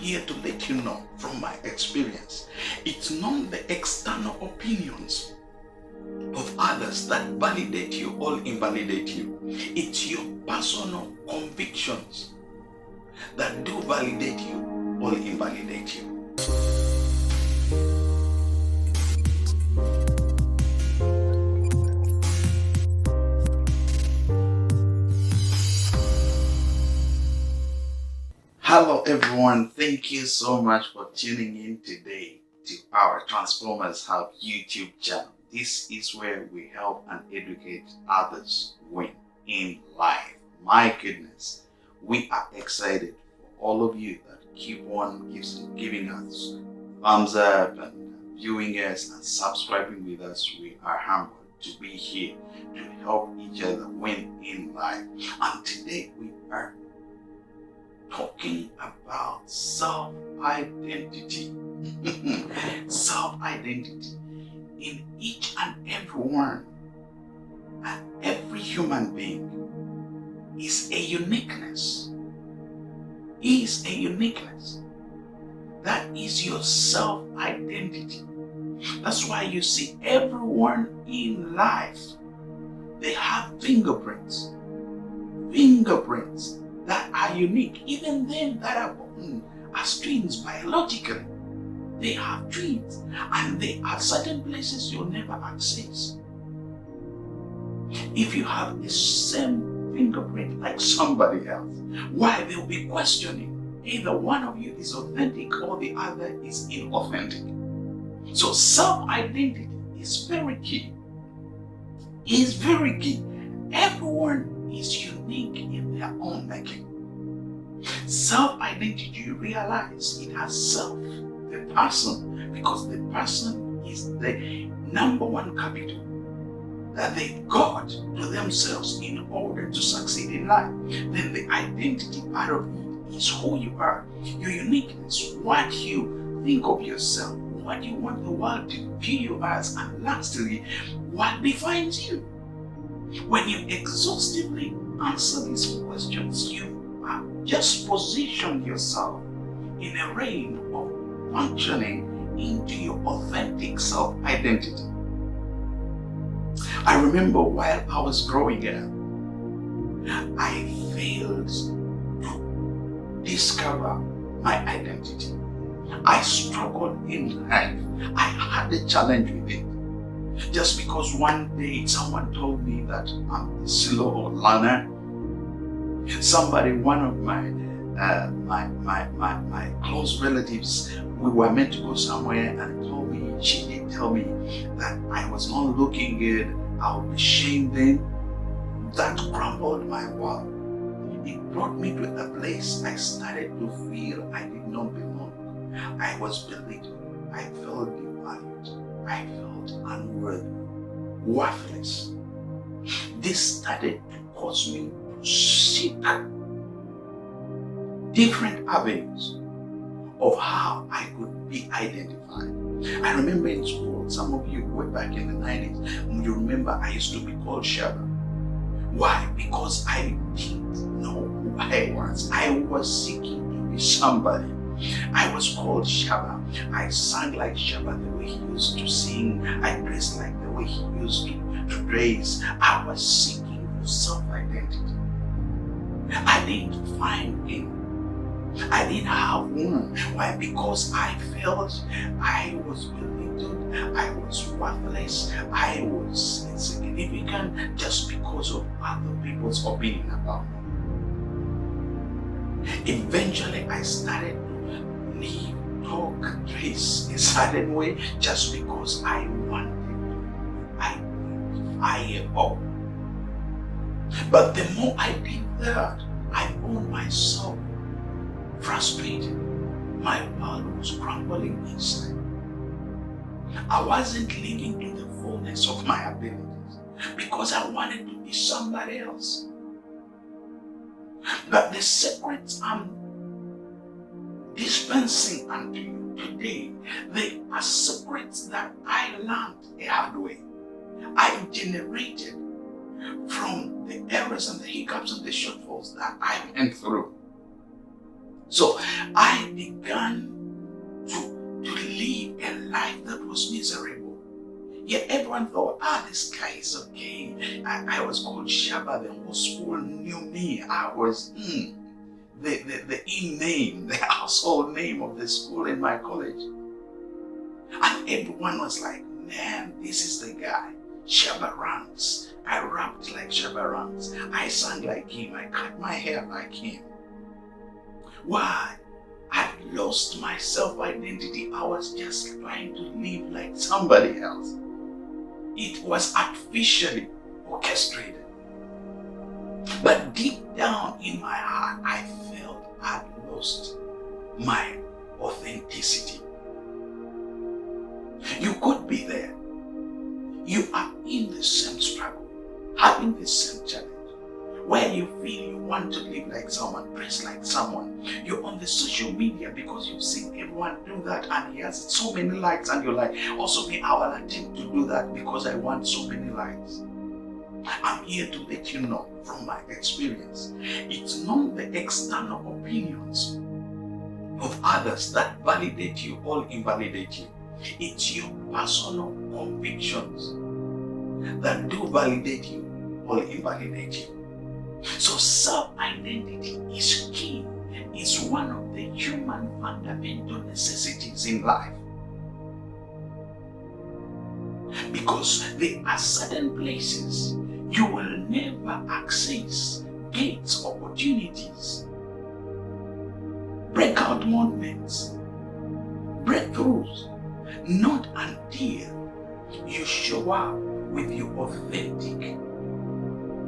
here to let you know from my experience, it's not the external opinions of others that validate you or invalidate you. It's your personal convictions that do validate you or invalidate you. Hello everyone, thank you so much for tuning in today to our Transformers Hub YouTube channel. This is where we help and educate others win in life. My goodness, we are excited for all of you that keep on giving us thumbs up and viewing us and subscribing with us. We are humbled to be here to help each other win in life. And today we are talking about self-identity. Self-identity in each and every one and every human being is a uniqueness. Is a uniqueness. That is your self-identity. That's why you see everyone in life, they have fingerprints that are unique. Even them that are born as twins biologically, they have twins, and there are certain places you'll never access. If you have the same fingerprint like somebody else, why? They'll be questioning. Either one of you is authentic or the other is inauthentic. So self-identity is very key. Is very key. Everyone is unique in their own making. Self-identity, you realize it has self, the person, because the person is the number one capital that they got to themselves in order to succeed in life. Then the identity part of it is who you are, your uniqueness, what you think of yourself, what you want the world to view you as, and lastly, what defines you. When you exhaustively answer these questions, you have just positioned yourself in a reign of functioning into your authentic self-identity. I remember while I was growing up, I failed to discover my identity. I struggled in life. I had a challenge with it. Just because one day someone told me that I'm a slow learner. Somebody, one of my close relatives, we were meant to go somewhere, and she did tell me that I was not looking good. I would be shamed then. That crumbled my world. It brought me to a place I started to feel I did not belong. I was belittled. I felt devalued. I felt unworthy, worthless. This started to cause me to seek different avenues of how I could be identified. I remember in school, some of you were back in the 90s, you remember I used to be called Shaba. Why? Because I didn't know who I was. I was seeking to be somebody. I was called Shaba. I sang like Shaba the way he used to sing. I dressed like the way he used to dress. I was seeking for self-identity. I didn't find him. I didn't have one. Why? Because I felt I was belittled, I was worthless, I was insignificant just because of other people's opinion about me. Eventually, I started to live, talk, dress a certain way just because I wanted to be identifiable. But the more I did that, I found myself frustrated. My world was crumbling inside. I wasn't living to the fullness of my abilities because I wanted to be somebody else. But the secrets I'm dispensing unto you today, they are secrets that I learned a hard way. I generated from the errors and the hiccups and the shortfalls that I went through. So I began to live a life that was miserable. Yet everyone thought, this guy is okay. I was called Shaba. The whole school knew me. I was the name, the household name of the school in my college. And everyone was like, man, this is the guy. Shaba Ranks. I rapped like Shaba Ranks. I sang like him. I cut my hair like him. Why? I lost my self-identity. I was just trying to live like somebody else. It was artificially orchestrated. But deep down in my heart, I felt I'd lost my authenticity. You could be there. You are in the same struggle, having the same challenge, where you feel you want to live like someone, dress like someone. You're on the social media because you've seen everyone do that and he has so many likes, and you're like, also me, I will attempt to do that because I want so many likes. I'm here to let you know from my experience, it's not the external opinions of others that validate you or invalidate you. It's your personal convictions that do validate you or invalidate you. So self-identity is key. It's one of the human fundamental necessities in life. Because there are certain places you will never access, gates, opportunities, breakout moments, breakthroughs, not until you show up with your authentic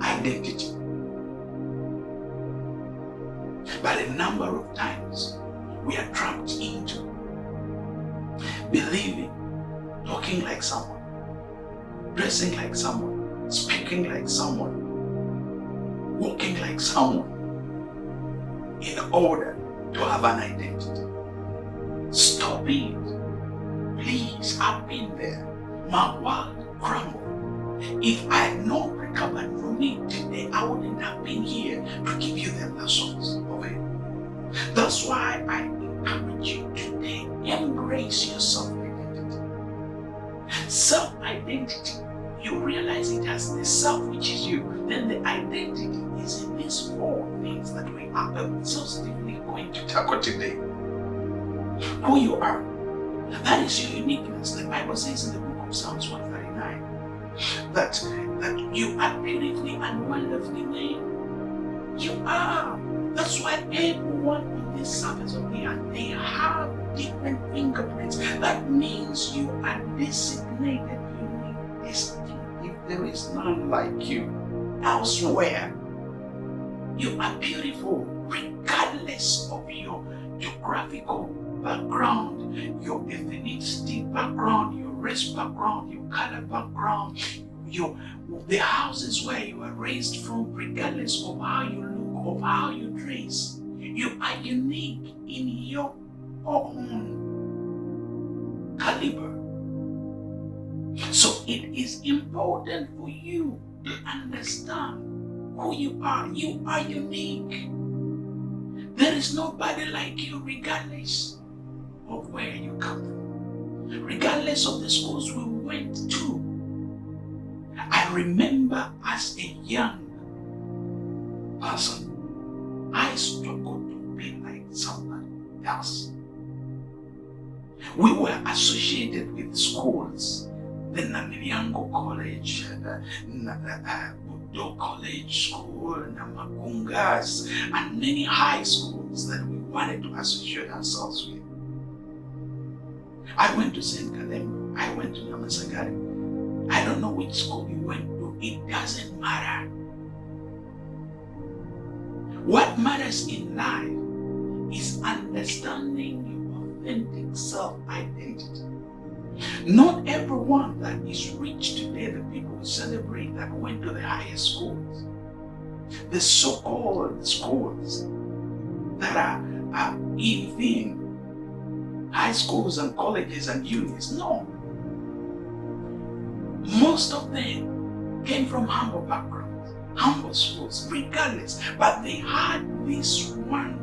identity. But a number of times we are trapped into believing, talking like someone, dressing like someone, speaking like someone, walking like someone in order to have an identity. Stop it. Please, I've been there. My world crumbled. If I had not recovered from it today, I wouldn't have been here to give you the lessons of it. That's why I encourage you today, embrace your self-identity. Self-identity, you realize it has the self, which is you. Then the identity is in these four things that we are exhaustively going to tackle today. Who you are. That is your uniqueness. The Bible says in the book of Psalms 139 that you are beautifully and wonderfully made. You are. That's why everyone on this surface of the earth, they have different fingerprints. That means you are designated unique, distinctive. There is none like you elsewhere. You are beautiful regardless of your geographical background, your ethnicity background, your race background, your color background, the houses where you were raised from, regardless of how you look, of how you dress. You are unique in your own caliber. So it is important for you to understand who you are. You are unique. There is nobody like you, regardless of where you come from, regardless of the schools we went to. I remember as a young person, I struggled to be like somebody else. We were associated with schools, the Namiriango College, the Budo College School, Namakungas, and many high schools that we wanted to associate ourselves with. I went to St. Kalembo, I went to Namasagari. I don't know which school you went to, it doesn't matter. What matters in life is understanding your authentic self-identity. Not everyone that is rich today, the people we celebrate that went to the highest schools, the so-called schools that are in high schools and colleges and unis. No. Most of them came from humble backgrounds, humble schools, regardless. But they had this one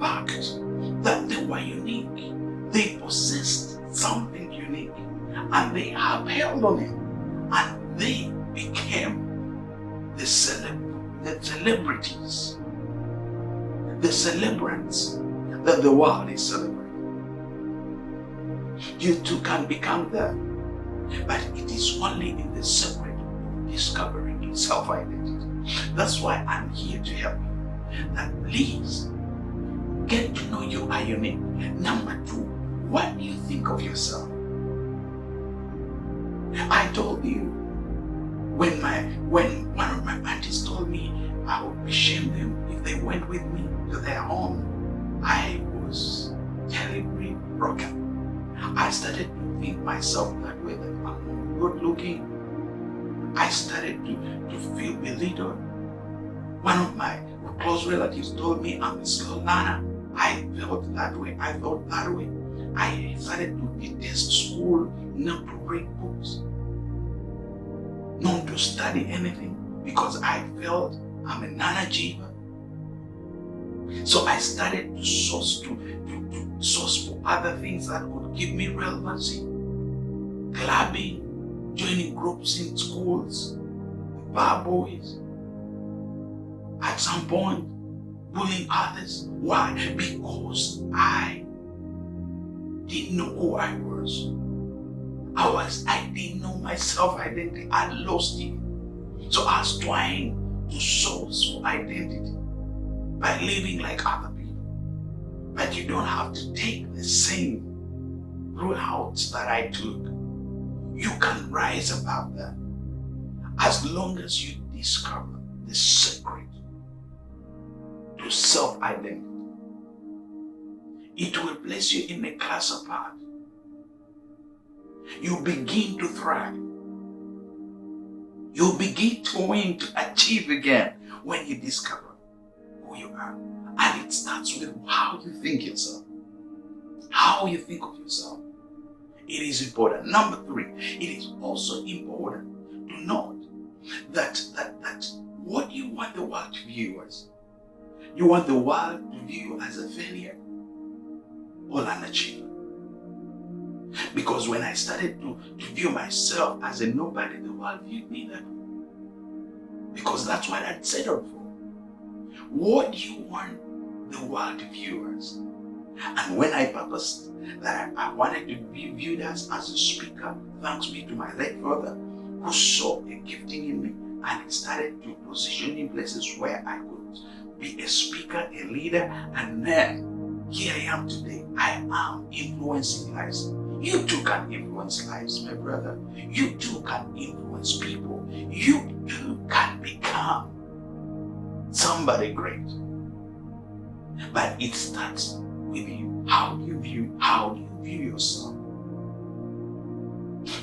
fact that they were unique. They possessed something unique, and they upheld on it, and they became the celebrities, the celebrants that the world is celebrating. You too can become that, but it is only in the secret of discovering self-identity. That's why I'm here to help you. That please get to know you are unique. Number two, what do you think of yourself? I told you when one of my aunties told me I would shame them if they went with me to their home, I was terribly broken. I started to think myself that way, that I'm not good looking. I started to feel belittled. One of my close relatives told me I'm a slow learner. I felt that way. I felt that way. I started to detest school, not to read books, not to study anything, because I felt I'm a non-achiever. So I started to source for other things that would give me relevancy. Clubbing, joining groups in schools, bar boys. At some point, bullying others. Why? Because I didn't know who I was. I didn't know my self-identity. I lost it. So I was trying to source for identity by living like other people. But you don't have to take the same routes that I took. You can rise above that as long as you discover the secret to self-identity. It will place you in a class apart. You begin to thrive. You begin to win, to achieve again when you discover who you are. And it starts with how you think yourself. How you think of yourself. It is important. Number three, it is also important to note that what you want the world to view as. You want the world to view you as a failure or an achiever. Because when I started to view myself as a nobody, the world viewed me that way. Because that's what I'd settled for. What do you want the world to view as? And when I purposed that I wanted to be viewed as a speaker, thanks be to my late brother, who saw a gifting in me, and he started to position in places where I could be a speaker, a leader, and then here I am today. I am influencing lives. You too can influence lives, my brother. You too can influence people. You too can become somebody great. But it starts with you. How do you view yourself?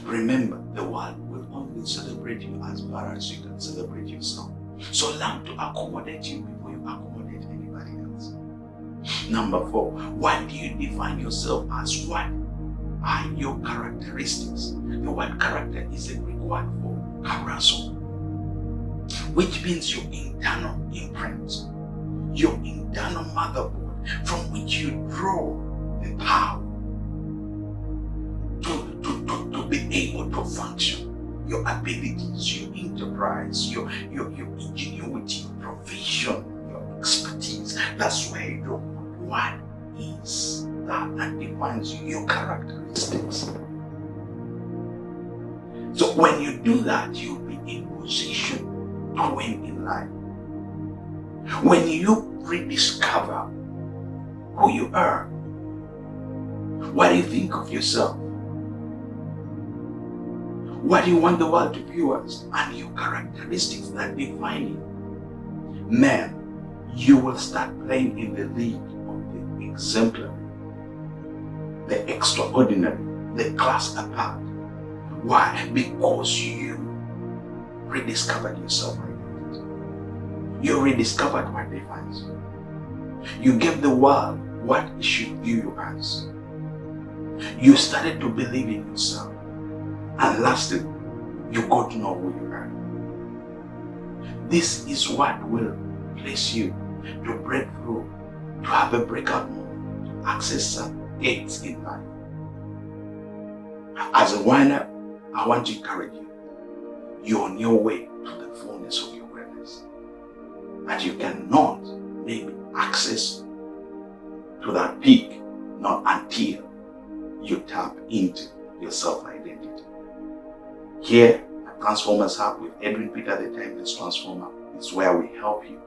Remember, the world will only celebrate you as far as you can celebrate yourself. So learn to accommodate you before you accommodate anybody else. Number four, what do you define yourself as? What are your characteristics? The word character is a Greek word for charisma, which means your internal imprint, your internal motherboard, from which you draw the power to be able to function. Your abilities, your enterprise, your ingenuity, your provision, your expertise. That's where you go. What is that defines you? Your characteristics. So when you do that, you'll be in position to win in life. When you rediscover who you are, what do you think of yourself? What do you want the world to view as? And your characteristics that define you. Man, you will start playing in the league of the exemplary, the extraordinary, the class apart. Why? Because you rediscovered yourself. You rediscovered what defines you. You gave the world what it should view you as. You started to believe in yourself. And lastly, you got to know who you are. This is what will place you to break through to have a breakout moment, to access some gates in life. As a winder, I want to encourage you. You're on your way to the fullness of your greatness. But you cannot maybe access to that peak not until you tap into your self-identity. Here at Transformers Hub with Edwin Peter, the Timeless Transformer, is where we help you,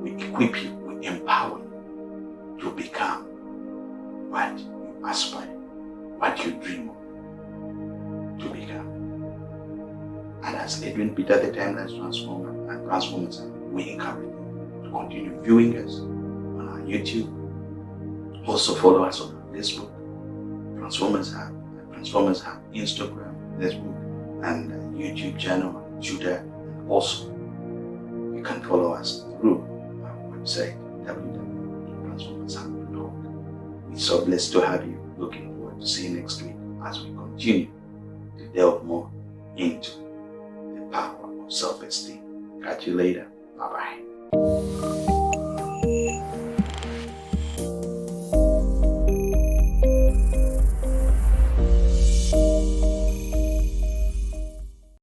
we equip you, we empower you to become what you aspire, what you dream of to become. And as Edwin Peter, the Timeless Transformer and Transformers Hub, we encourage you to continue viewing us on our YouTube. Also follow us on our Facebook, Transformers Hub, Transformers Hub, Instagram, Facebook, and YouTube channel, Twitter, and also you can follow us through our website, www.transformershub.org. We're so blessed to have you. Looking forward to see you next week as we continue to delve more into the power of self-esteem. Catch you later. Bye-bye.